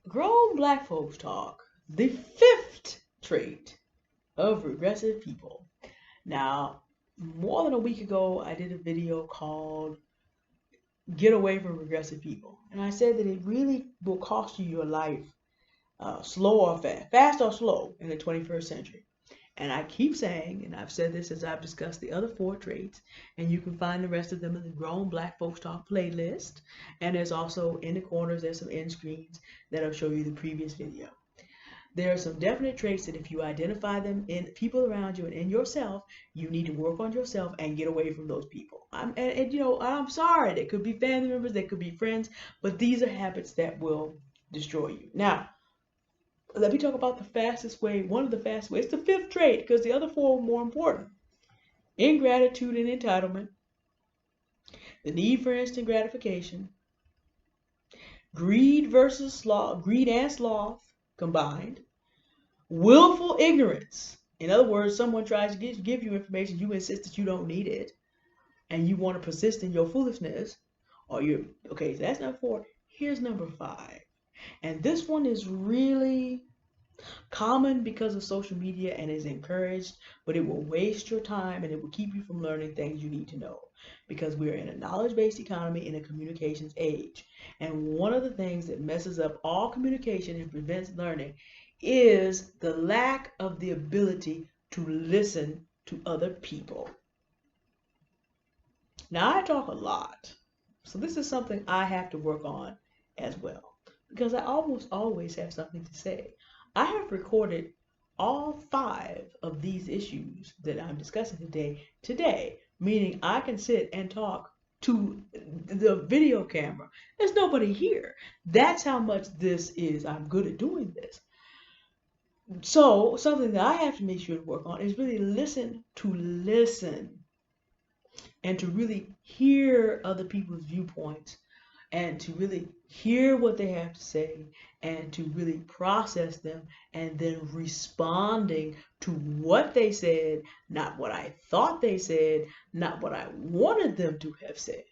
Grown black folks talk, the fifth trait of regressive people. Now, more than a week ago, I did a video called Get Away from Regressive People. And I said that it really will cost you your life, slow or fast or slow in the 21st century. And I keep saying, and I've said this as I've discussed the other four traits, and you can find the rest of them in the Grown Black Folks Talk playlist. And there's also in the corners, there's some end screens that'll show you the previous video. There are some definite traits that if you identify them in people around you and in yourself, you need to work on yourself and get away from those people. I'm sorry, they could be family members, they could be friends, but these are habits that will destroy you. Now, let me talk about the fastest way, one of the fastest ways, the fifth trait, because the other four are more important. Ingratitude and entitlement, the need for instant gratification, greed versus sloth, greed and sloth combined, willful ignorance. In other words, someone tries to give you information, you insist that you don't need it, and you want to persist in your foolishness, okay, so that's number 4. Here's number 5. And this one is really common because of social media and is encouraged, but it will waste your time and it will keep you from learning things you need to know, because we're in a knowledge-based economy in a communications age. And one of the things that messes up all communication and prevents learning is the lack of the ability to listen to other people. Now, I talk a lot, so this is something I have to work on as well, because I almost always have something to say. I have recorded all 5 of these issues that I'm discussing today, meaning I can sit and talk to the video camera. There's nobody here. That's how much this is. I'm good at doing this. So something that I have to make sure to work on is really listen and to really hear other people's viewpoints and to really hear what they have to say and to really process them and then responding to what they said, not what I thought they said, not what I wanted them to have said.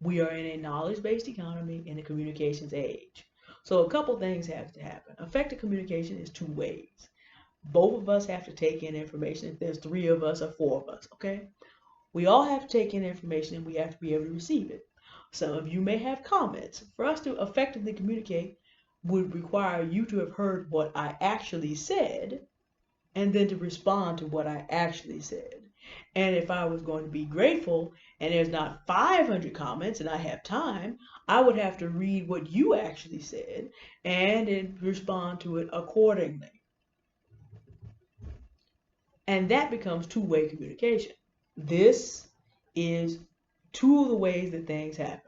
We are in a knowledge-based economy in a communications age. So a couple things have to happen. Effective communication is 2 ways. Both of us have to take in information. If there's 3 of us or 4 of us, okay? We all have to take in information and we have to be able to receive it. Some of you may have comments. For us to effectively communicate would require you to have heard what I actually said and then to respond to what I actually said. And if I was going to be grateful and there's not 500 comments and I have time, I would have to read what you actually said and then respond to it accordingly. And that becomes 2-way communication. This is 2 of the ways that things happen.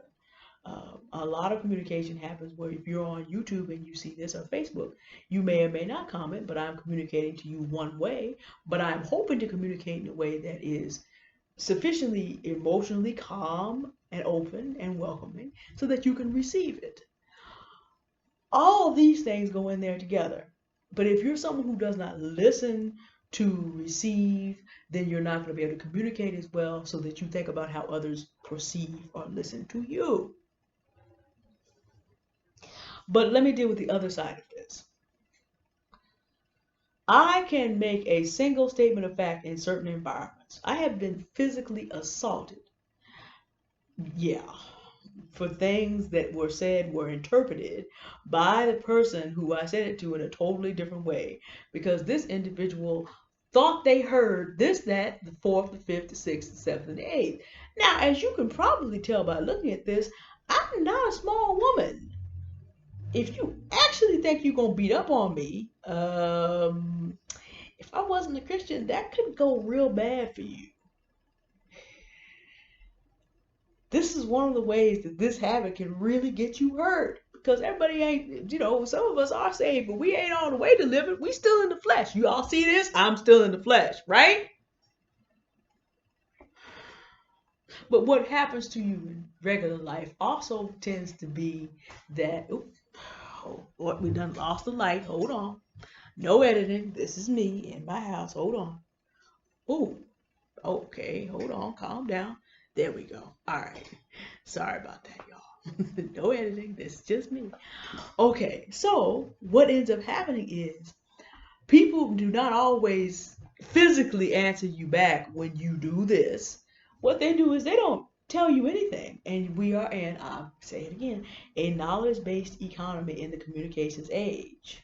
A lot of communication happens where if you're on YouTube and you see this or Facebook, you may or may not comment, but I'm communicating to you one way, but I'm hoping to communicate in a way that is sufficiently emotionally calm and open and welcoming so that you can receive it. All of these things go in there together. But if you're someone who does not listen to receive, then you're not going to be able to communicate as well, so that you think about how others perceive or listen to you. But let me deal with the other side of this. I can make a single statement of fact in certain environments. I have been physically assaulted. Yeah. For things that were said were interpreted by the person who I said it to in a totally different way, because this individual thought they heard this, that, the 4th, the 5th, the 6th, the 7th, and the 8th. Now, as you can probably tell by looking at this, I'm not a small woman. If you actually think you're going to beat up on me, if I wasn't a Christian, that could go real bad for you. This is one of the ways that this habit can really get you hurt, because everybody ain't, some of us are saved, but we ain't all the way delivered. We still in the flesh. You all see this? I'm still in the flesh, right? But what happens to you in regular life also tends to be that, we done lost the light. Hold on. No editing. This is me in my house. Hold on. Ooh. Okay. Hold on. Calm down. There we go. All right. Sorry about that, y'all. No editing, this is just me. Okay, so what ends up happening is people do not always physically answer you back when you do this. What they do is they don't tell you anything. And we are in, I'll say it again, a knowledge-based economy in the communications age.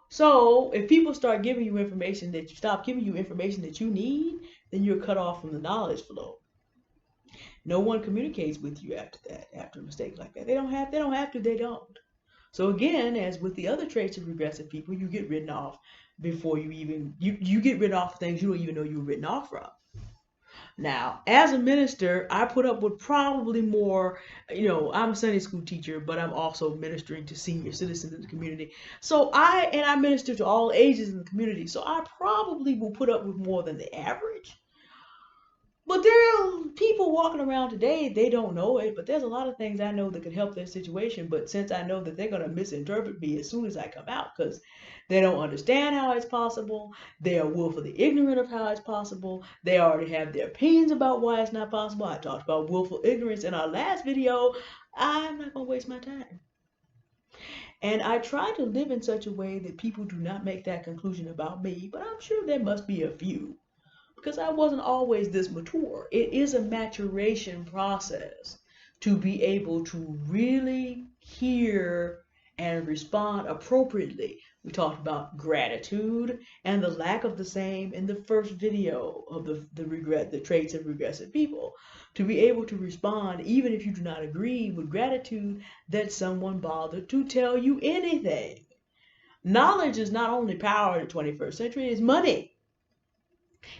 So if people start giving you information that you stop giving you information that you need, then you're cut off from the knowledge flow. No one communicates with you after that, after a mistake like that. They don't have to. So again, as with the other traits of regressive people, you get written off before you get written off things you don't even know you were written off from. Now, as a minister, I put up with probably more, I'm a Sunday school teacher, but I'm also ministering to senior citizens in the community. So I minister to all ages in the community. So I probably will put up with more than the average. But there are people walking around today, they don't know it, but there's a lot of things I know that could help their situation. But since I know that they're going to misinterpret me as soon as I come out, because they don't understand how it's possible, they are willfully ignorant of how it's possible, they already have their opinions about why it's not possible. I talked about willful ignorance in our last video. I'm not going to waste my time. And I try to live in such a way that people do not make that conclusion about me, but I'm sure there must be a few, because I wasn't always this mature. It is a maturation process to be able to really hear and respond appropriately. We talked about gratitude and the lack of the same in the first video of the traits of regressive people. To be able to respond, even if you do not agree, with gratitude that someone bothered to tell you anything. Knowledge is not only power in the 21st century, it's money.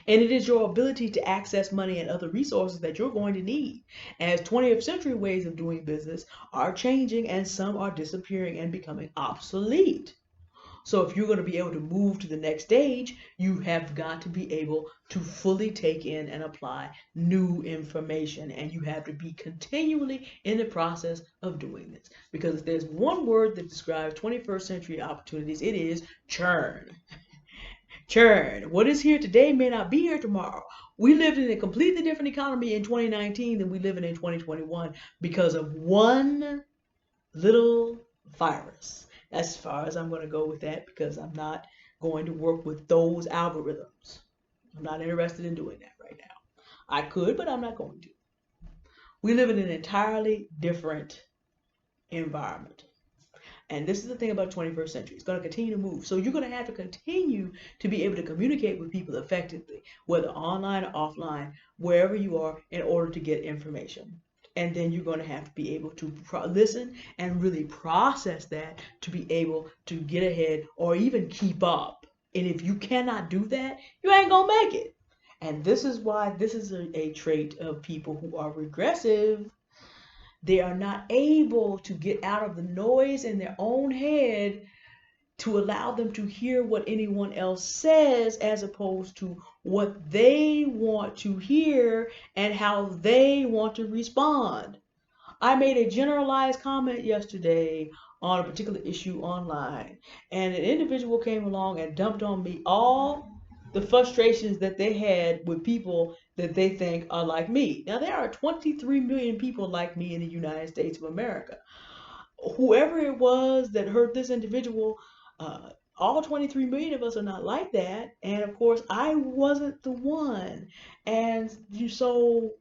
And it is your ability to access money and other resources that you're going to need, as 20th century ways of doing business are changing and some are disappearing and becoming obsolete. So if you're going to be able to move to the next stage, you have got to be able to fully take in and apply new information. And you have to be continually in the process of doing this. Because if there's one word that describes 21st century opportunities, it is churn. Churn. What is here today may not be here tomorrow. We lived in a completely different economy in 2019 than we live in 2021 because of one little virus. That's as far as I'm going to go with that, because I'm not going to work with those algorithms. I'm not interested in doing that right now. I could, but I'm not going to. We live in an entirely different environment. And this is the thing about 21st century. It's going to continue to move. So you're going to have to continue to be able to communicate with people effectively, whether online or offline, wherever you are, in order to get information. And then you're going to have to be able to listen and really process that to be able to get ahead or even keep up. And if you cannot do that, you ain't going to make it. And this is why this is a trait of people who are regressive. They are not able to get out of the noise in their own head to allow them to hear what anyone else says, as opposed to what they want to hear and how they want to respond. I made a generalized comment yesterday on a particular issue online, and an individual came along and dumped on me all the frustrations that they had with people that they think are like me. Now, there are 23 million people like me in the United States of America. Whoever it was that hurt this individual, all 23 million of us are not like that. And of course, I wasn't the one. And so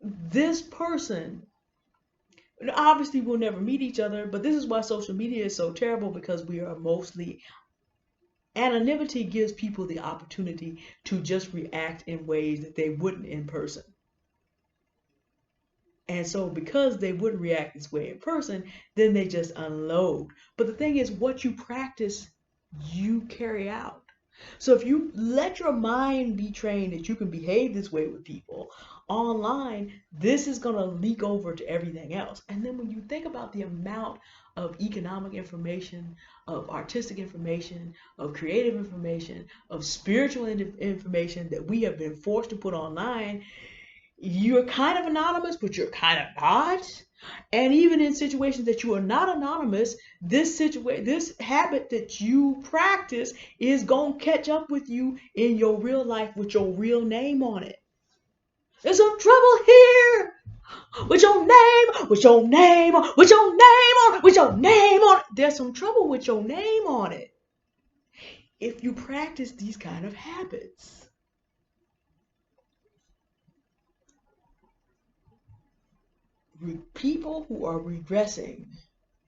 this person, obviously we'll never meet each other, but this is why social media is so terrible, because we are mostly, anonymity gives people the opportunity to just react in ways that they wouldn't in person. And so because they wouldn't react this way in person, then they just unload. But the thing is, what you practice, you carry out. So if you let your mind be trained that you can behave this way with people online, this is going to leak over to everything else. And then when you think about the amount of economic information, of artistic information, of creative information, of spiritual information that we have been forced to put online, you're kind of anonymous, but you're kind of not. And even in situations that you are not anonymous, this habit that you practice is going to catch up with you in your real life with your real name on it. There's some trouble here with your name, with your name, with your name on, with your name on. There's some trouble with your name on it if you practice these kind of habits. People who are regressing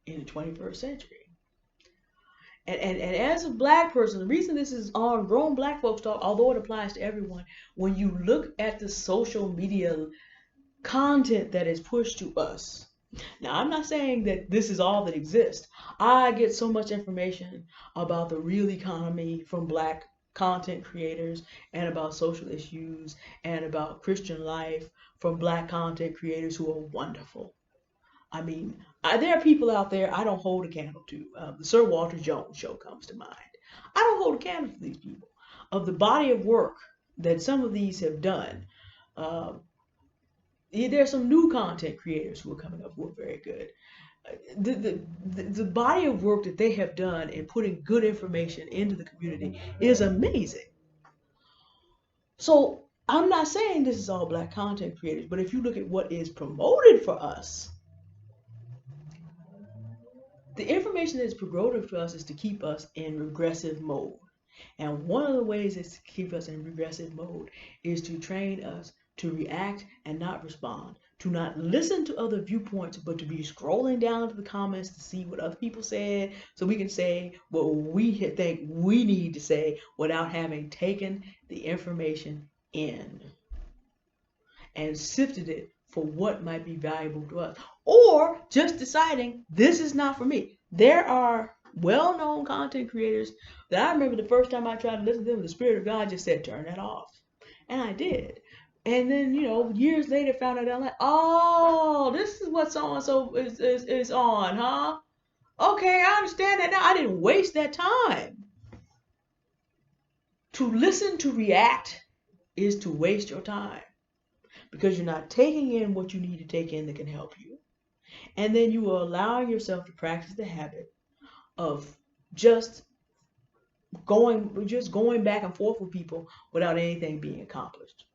in the 21st century. And as a black person, the reason this is on Grown Black Folks Talk, although it applies to everyone, when you look at the social media content that is pushed to us. Now, I'm not saying that this is all that exists. I get so much information about the real economy from black content creators and about social issues and about Christian life from black content creators who are wonderful. I mean, there are people out there I don't hold a candle to. The Sir Walter Jones show comes to mind. I don't hold a candle to these people. Of the body of work that some of these have done, there's some new content creators who are coming up who are very good. The body of work that they have done in putting good information into the community is amazing. So I'm not saying this is all black content creators, but if you look at what is promoted for us, the information that is promoted for us is to keep us in regressive mode. And one of the ways is to keep us in regressive mode is to train us to react and not respond, to not listen to other viewpoints, but to be scrolling down into the comments to see what other people said so we can say what we think we need to say without having taken the information in and sifted it for what might be valuable to us, or just deciding this is not for me. There are well-known content creators that I remember the first time I tried to listen to them, the Spirit of God just said, turn that off. And I did. And then, years later found out, I'm like, oh, this is what so-and-so is on, huh? Okay, I understand that now. I didn't waste that time. To listen to react is to waste your time, because you're not taking in what you need to take in that can help you. And then you are allowing yourself to practice the habit of just going back and forth with people without anything being accomplished.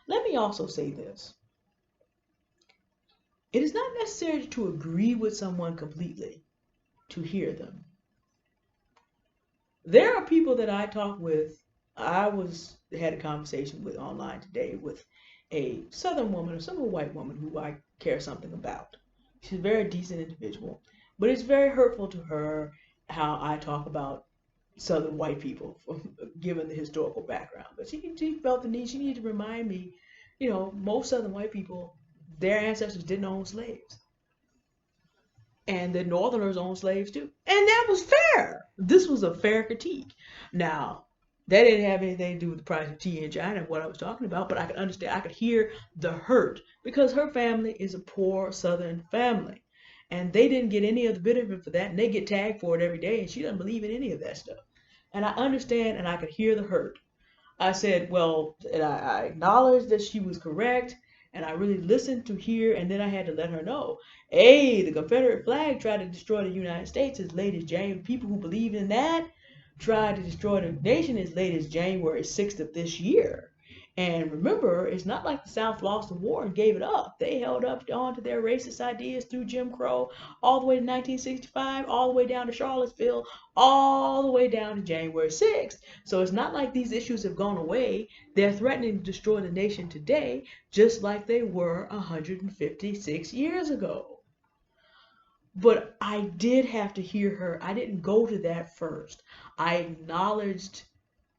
Let me also say this. It is not necessary to agree with someone completely to hear them. There are people that I talk with. I had a conversation with online today with a Southern woman, or some white woman who I care something about. She's a very decent individual, but it's very hurtful to her how I talk about Southern white people, given the historical background. But she felt the need. She needed to remind me, most Southern white people, their ancestors didn't own slaves, and the Northerners owned slaves too, and that was fair. This was a fair critique. Now, that didn't have anything to do with the price of tea in China, what I was talking about, but I could understand, I could hear the hurt, because her family is a poor Southern family, and they didn't get any of the benefit for that, and they get tagged for it every day, and she doesn't believe in any of that stuff. And I understand, and I could hear the hurt. I said, well, and I acknowledged that she was correct, and I really listened to hear, and then I had to let her know, hey, the Confederate flag tried to destroy the United States as late as January. People who believe in that tried to destroy the nation as late as January 6th of this year. And remember, it's not like the South lost the war and gave it up. They held up on to their racist ideas through Jim Crow, all the way to 1965, all the way down to Charlottesville, all the way down to January 6th. So it's not like these issues have gone away. They're threatening to destroy the nation today, just like they were 156 years ago. But I did have to hear her. I didn't go to that first. I acknowledged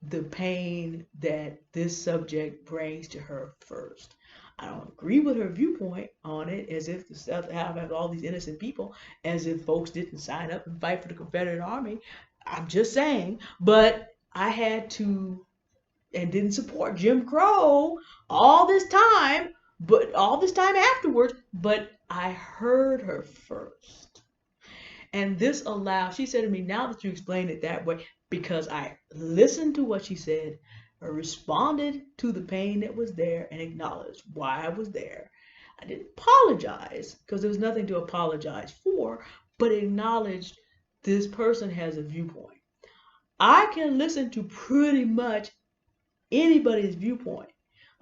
the pain that this subject brings to her first. I don't agree with her viewpoint on it, as if the South have all these innocent people, as if folks didn't sign up and fight for the Confederate Army. I'm just saying, but I had to, and didn't support Jim Crow all this time afterwards, but I heard her first. And this allowed, she said to me, now that you explained it that way, because I listened to what she said, I responded to the pain that was there and acknowledged why I was there. I didn't apologize, because there was nothing to apologize for, but acknowledged this person has a viewpoint. I can listen to pretty much anybody's viewpoint,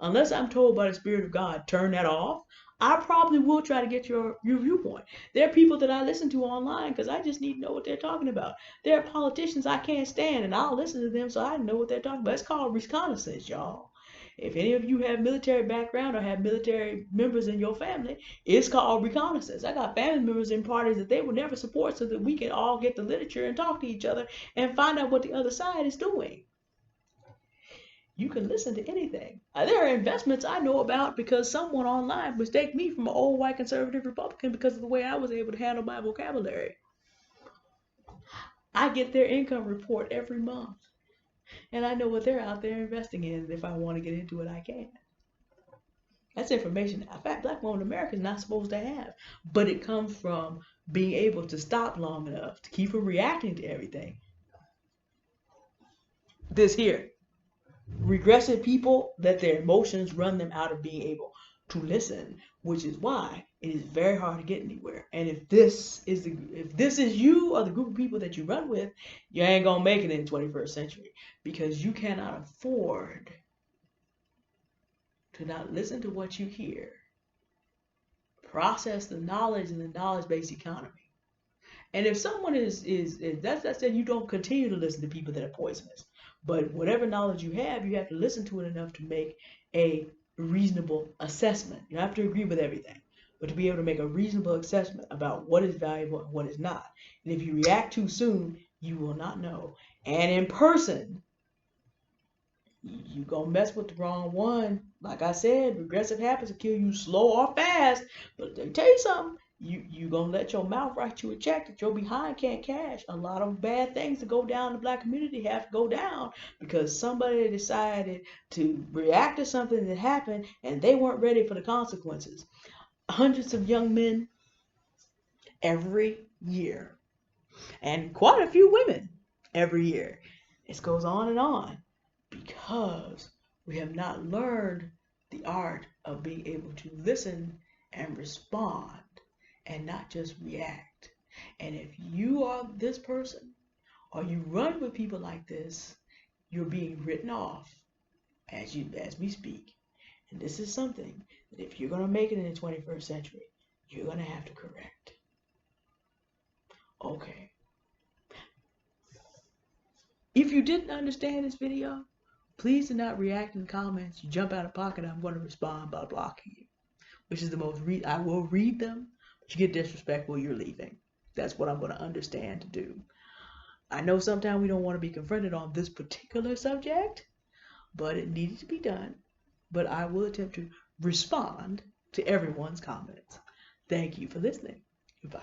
unless I'm told by the Spirit of God, turn that off, I probably will try to get your viewpoint. There are people that I listen to online because I just need to know what they're talking about. There are politicians I can't stand, and I'll listen to them so I know what they're talking about. It's called reconnaissance, y'all. If any of you have military background or have military members in your family, it's called reconnaissance. I got family members in parties that they would never support so that we can all get the literature and talk to each other and find out what the other side is doing. You can listen to anything. There are investments I know about because someone online mistaked me from an old white conservative Republican because of the way I was able to handle my vocabulary. I get their income report every month, and I know what they're out there investing in. And if I want to get into it, I can. That's information a fat black woman in America is not supposed to have, but it comes from being able to stop long enough to keep from reacting to everything. This here. Regressive people let their emotions run them out of being able to listen, which is why it is very hard to get anywhere. And if this is you or the group of people that you run with, you ain't gonna make it in the 21st century because you cannot afford to not listen to what you hear, process the knowledge in the knowledge-based economy. And if someone is that's said, you don't continue to listen to people that are poisonous. But whatever knowledge you have to listen to it enough to make a reasonable assessment. You don't have to agree with everything, but to be able to make a reasonable assessment about what is valuable and what is not. And if you react too soon, you will not know. And in person, you gonna mess with the wrong one. Like I said, regressive habits will kill you slow or fast. But let me tell you something. You gonna let your mouth write you a check that your behind can't cash. A lot of bad things that go down in the black community have to go down because somebody decided to react to something that happened and they weren't ready for the consequences. Hundreds of young men every year, and quite a few women every year. This goes on because we have not learned the art of being able to listen and respond and not just react. And if you are this person or you run with people like this, you're being written off as we speak. And this is something that if you're going to make it in the 21st century, you're going to have to correct. Okay. If you didn't understand this video, please do not react in the comments. You jump out of pocket, I'm going to respond by blocking you, which is the most I will read them. But you get disrespectful, you're leaving. That's what I'm going to understand to do. I know sometimes we don't want to be confronted on this particular subject, but it needed to be done. But I will attempt to respond to everyone's comments. Thank you for listening. Goodbye.